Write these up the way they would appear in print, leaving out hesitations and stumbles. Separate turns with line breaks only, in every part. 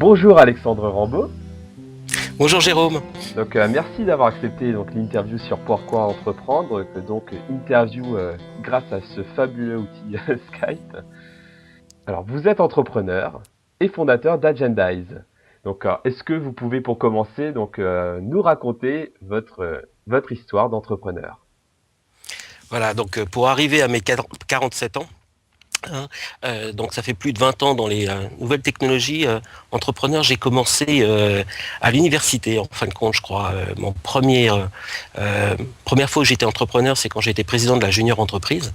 Bonjour Alexandre Rambaud.
Bonjour Jérôme.
Merci d'avoir accepté l'interview sur Pourquoi entreprendre, interview grâce à ce fabuleux outil Skype. Alors vous êtes entrepreneur et fondateur d'Agendize. Est-ce que vous pouvez pour commencer nous raconter votre histoire d'entrepreneur?
Voilà, donc pour arriver à mes 47 ans, donc ça fait plus de 20 ans dans les nouvelles technologies entrepreneur. J'ai commencé à l'université, en fin de compte, je crois. Première fois que j'étais entrepreneur, c'est quand j'étais président de la junior entreprise.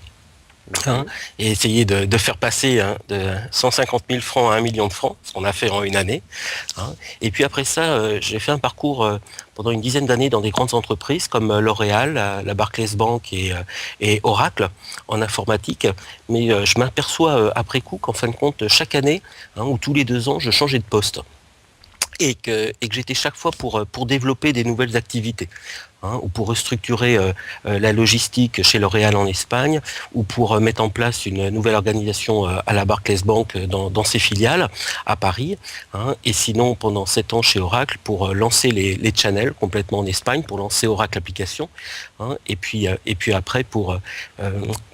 Et essayer de faire passer de 150 000 francs à 1 million de francs, ce qu'on a fait en une année. Et puis après ça, j'ai fait un parcours pendant une dizaine d'années dans des grandes entreprises comme L'Oréal, la Barclays Bank et Oracle en informatique. Mais je m'aperçois après coup qu'en fin de compte, chaque année, ou tous les 2 ans, je changeais de poste. Et que j'étais chaque fois pour développer des nouvelles activités. Ou pour restructurer la logistique chez L'Oréal en Espagne, ou pour mettre en place une nouvelle organisation à la Barclays Bank dans ses filiales à Paris. Et sinon, pendant 7 ans chez Oracle, pour lancer les channels complètement en Espagne, pour lancer Oracle Application. Et puis après, pour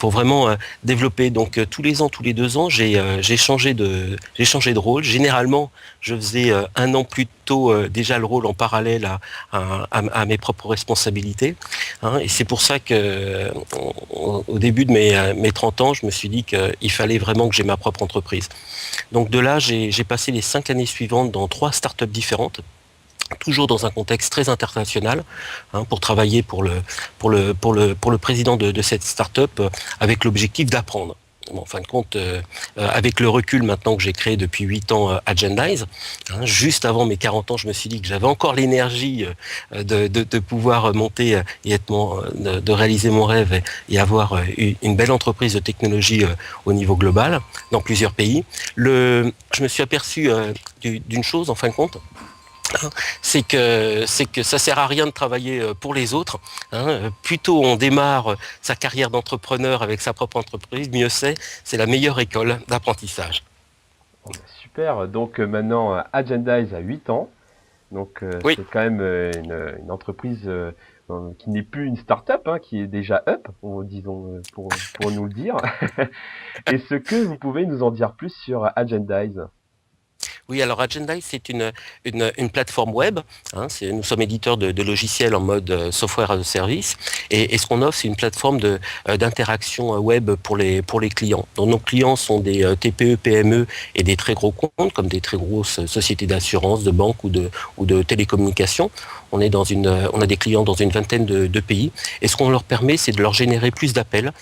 vraiment développer. Donc tous les ans, tous les 2 ans, j'ai changé de rôle. Généralement, je faisais 1 an plus tôt déjà le rôle en parallèle à mes propres responsabilités. Et c'est pour ça que au début de mes 30 ans, je me suis dit qu'il fallait vraiment que j'ai ma propre entreprise. Donc de là, j'ai passé les 5 années suivantes dans 3 startups différentes, toujours dans un contexte très international, pour travailler pour le président de cette start-up avec l'objectif d'apprendre. Bon, en fin de compte, avec le recul maintenant que j'ai créé depuis 8 ans Agendize, juste avant mes 40 ans, je me suis dit que j'avais encore l'énergie de pouvoir monter et de réaliser mon rêve et avoir une belle entreprise de technologie au niveau global dans plusieurs pays. Je me suis aperçu d'une chose, en fin de compte, c'est que ça sert à rien de travailler pour les autres. Plutôt on démarre sa carrière d'entrepreneur avec sa propre entreprise, mieux c'est la meilleure école d'apprentissage.
Super, maintenant Agendize a 8 ans,
Oui.
c'est quand même une entreprise qui n'est plus une start-up, qui est déjà up, disons, pour nous le dire. Est-ce que vous pouvez nous en dire plus sur Agendize?
Oui, alors Agendize, c'est une plateforme web. Nous sommes éditeurs de logiciels en mode software as a service. Et ce qu'on offre, c'est une plateforme d'interaction web pour les clients. Donc, nos clients sont des TPE, PME et des très gros comptes, comme des très grosses sociétés d'assurance, de banque ou de télécommunications. On a des clients dans une vingtaine de pays. Et ce qu'on leur permet, c'est de leur générer plus d'appels,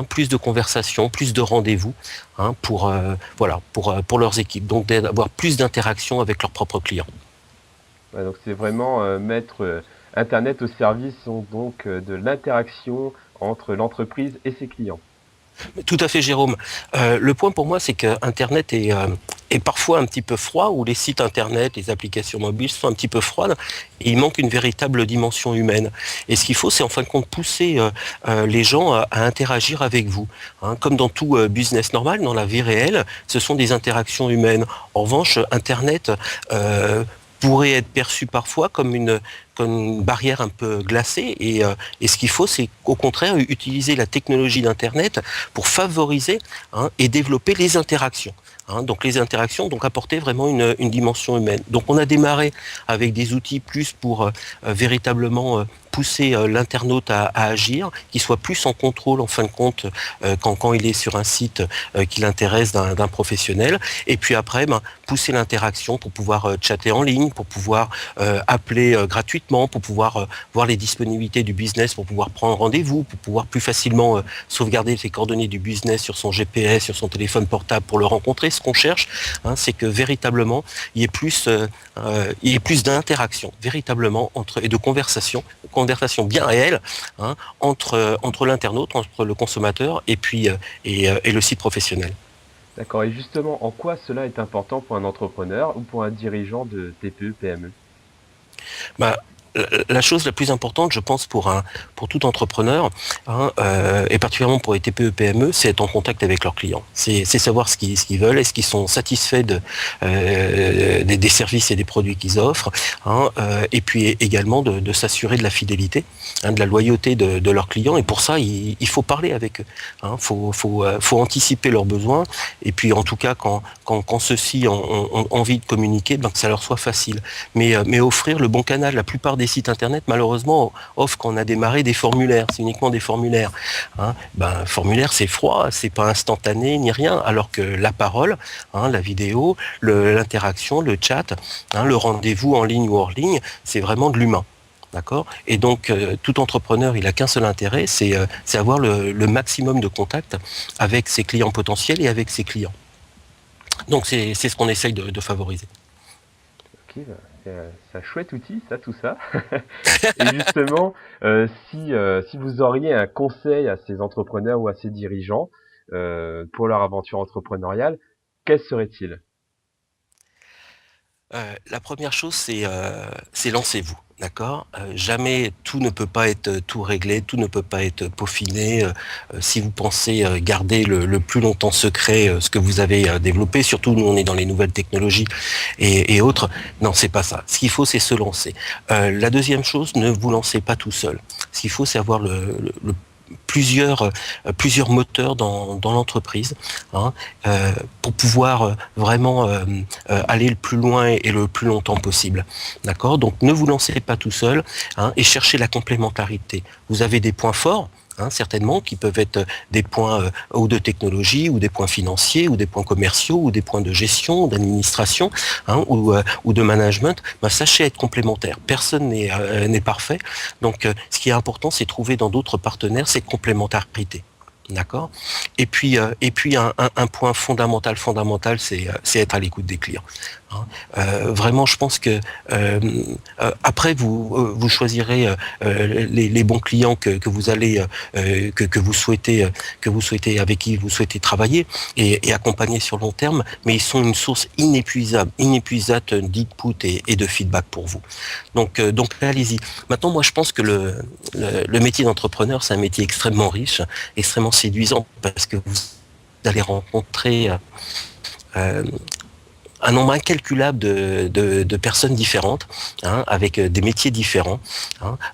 plus de conversations, plus de rendez-vous, pour leurs équipes. Donc d'avoir plus d'interaction avec leurs propres clients.
Ouais, donc c'est vraiment mettre Internet au service de l'interaction entre l'entreprise et ses clients.
Tout à fait, Jérôme. Le point pour moi, c'est que Internet est parfois un petit peu froid, ou les sites Internet, les applications mobiles sont un petit peu froides, et il manque une véritable dimension humaine. Et ce qu'il faut, c'est en fin de compte pousser les gens à interagir avec vous. Comme dans tout business normal, dans la vie réelle, ce sont des interactions humaines. En revanche, Internet pourrait être perçu parfois comme une barrière un peu glacée, et ce qu'il faut, c'est au contraire utiliser la technologie d'Internet pour favoriser et développer les interactions. Donc les interactions, donc apporter vraiment une dimension humaine. Donc on a démarré avec des outils plus pour véritablement pousser l'internaute à agir, qu'il soit plus en contrôle en fin de compte quand il est sur un site qui l'intéresse d'un professionnel. Et puis après, pousser l'interaction pour pouvoir chatter en ligne, pour pouvoir appeler gratuitement, pour pouvoir voir les disponibilités du business, pour pouvoir prendre rendez-vous, pour pouvoir plus facilement sauvegarder les coordonnées du business sur son GPS, sur son téléphone portable pour le rencontrer. Ce qu'on cherche, c'est que véritablement il y ait plus d'interaction véritablement et de conversation bien réelle entre l'internaute, entre le consommateur et le site professionnel.
D'accord. Et justement, en quoi cela est important pour un entrepreneur ou pour un dirigeant de TPE, PME?
la chose la plus importante, je pense, pour tout entrepreneur, et particulièrement pour les TPE PME, c'est être en contact avec leurs clients. C'est savoir ce qu'ils veulent, est-ce qu'ils sont satisfaits des services et des produits qu'ils offrent, et puis également de s'assurer de la fidélité, de la loyauté de leurs clients. Et pour ça, il faut parler avec eux. Faut anticiper leurs besoins. Et puis, en tout cas, quand ceux-ci ont envie de communiquer, que ça leur soit facile. Mais offrir le bon canal. La plupart des sites internet, malheureusement, offrent quand on a démarré des formulaires. C'est uniquement des formulaires. Formulaire, c'est froid, c'est pas instantané ni rien. Alors que la parole, la vidéo, l'interaction, le chat, le rendez-vous en ligne ou hors ligne, c'est vraiment de l'humain. D'accord ? Et donc, tout entrepreneur, il n'a qu'un seul intérêt, c'est avoir le maximum de contacts avec ses clients potentiels et avec ses clients. Donc, c'est ce qu'on essaye de favoriser.
Ok, c'est un chouette outil, tout ça. Et justement, si vous auriez un conseil à ces entrepreneurs ou à ces dirigeants pour leur aventure entrepreneuriale, quel serait-il ?
La première chose, c'est lancez-vous. D'accord ? Jamais tout ne peut pas être tout réglé, tout ne peut pas être peaufiné. Si vous pensez garder le plus longtemps secret ce que vous avez développé, surtout nous on est dans les nouvelles technologies et autres, non c'est pas ça. Ce qu'il faut c'est se lancer. La deuxième chose, ne vous lancez pas tout seul. Ce qu'il faut c'est avoir plusieurs moteurs dans l'entreprise pour pouvoir vraiment aller le plus loin et le plus longtemps possible. D'accord ? Donc ne vous lancez pas tout seul et cherchez la complémentarité. Vous avez des points forts, certainement, qui peuvent être des points ou de technologie, ou des points financiers, ou des points commerciaux, ou des points de gestion, d'administration, ou de management. Sachez être complémentaire. Personne n'est parfait. Donc, ce qui est important, c'est trouver dans d'autres partenaires cette complémentarité. D'accord ? Et puis un point fondamental, c'est être à l'écoute des clients. Vraiment, je pense que après vous choisirez les bons clients que vous allez que vous souhaitez avec qui vous souhaitez travailler et accompagner sur le long terme, mais ils sont une source inépuisable d'input et de feedback pour vous. Donc allez-y. Maintenant, moi, je pense que le métier d'entrepreneur, c'est un métier extrêmement riche, extrêmement séduisant parce que vous allez rencontrer un nombre incalculable de personnes différentes, avec des métiers différents,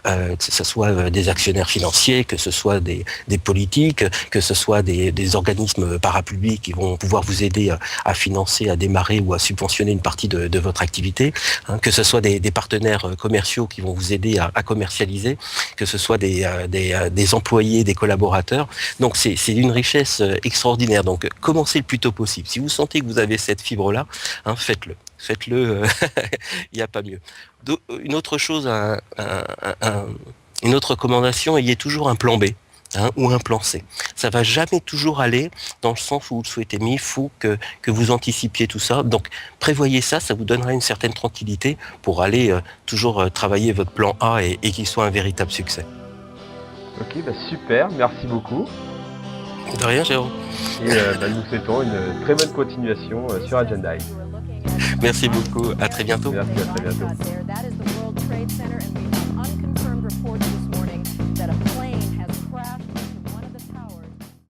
que ce soit des actionnaires financiers, que ce soit des politiques, que ce soit des organismes parapublics qui vont pouvoir vous aider à financer, à démarrer ou à subventionner une partie de votre activité, que ce soit des partenaires commerciaux qui vont vous aider à commercialiser, que ce soit des employés, des collaborateurs. Donc c'est une richesse extraordinaire. Donc commencez le plus tôt possible. Si vous sentez que vous avez cette fibre-là, faites-le, il n'y a pas mieux. Une autre chose, une autre recommandation, ayez toujours un plan B ou un plan C. Ça va jamais toujours aller dans le sens où vous le souhaitez, mais il faut que vous anticipiez tout ça. Donc prévoyez ça, ça vous donnera une certaine tranquillité pour aller toujours travailler votre plan A et qu'il soit un véritable succès.
Ok, super, merci beaucoup.
De rien, Jérôme.
Et nous souhaitons une très bonne continuation sur Agendai.
Merci beaucoup, à très bientôt.
Merci, à très bientôt.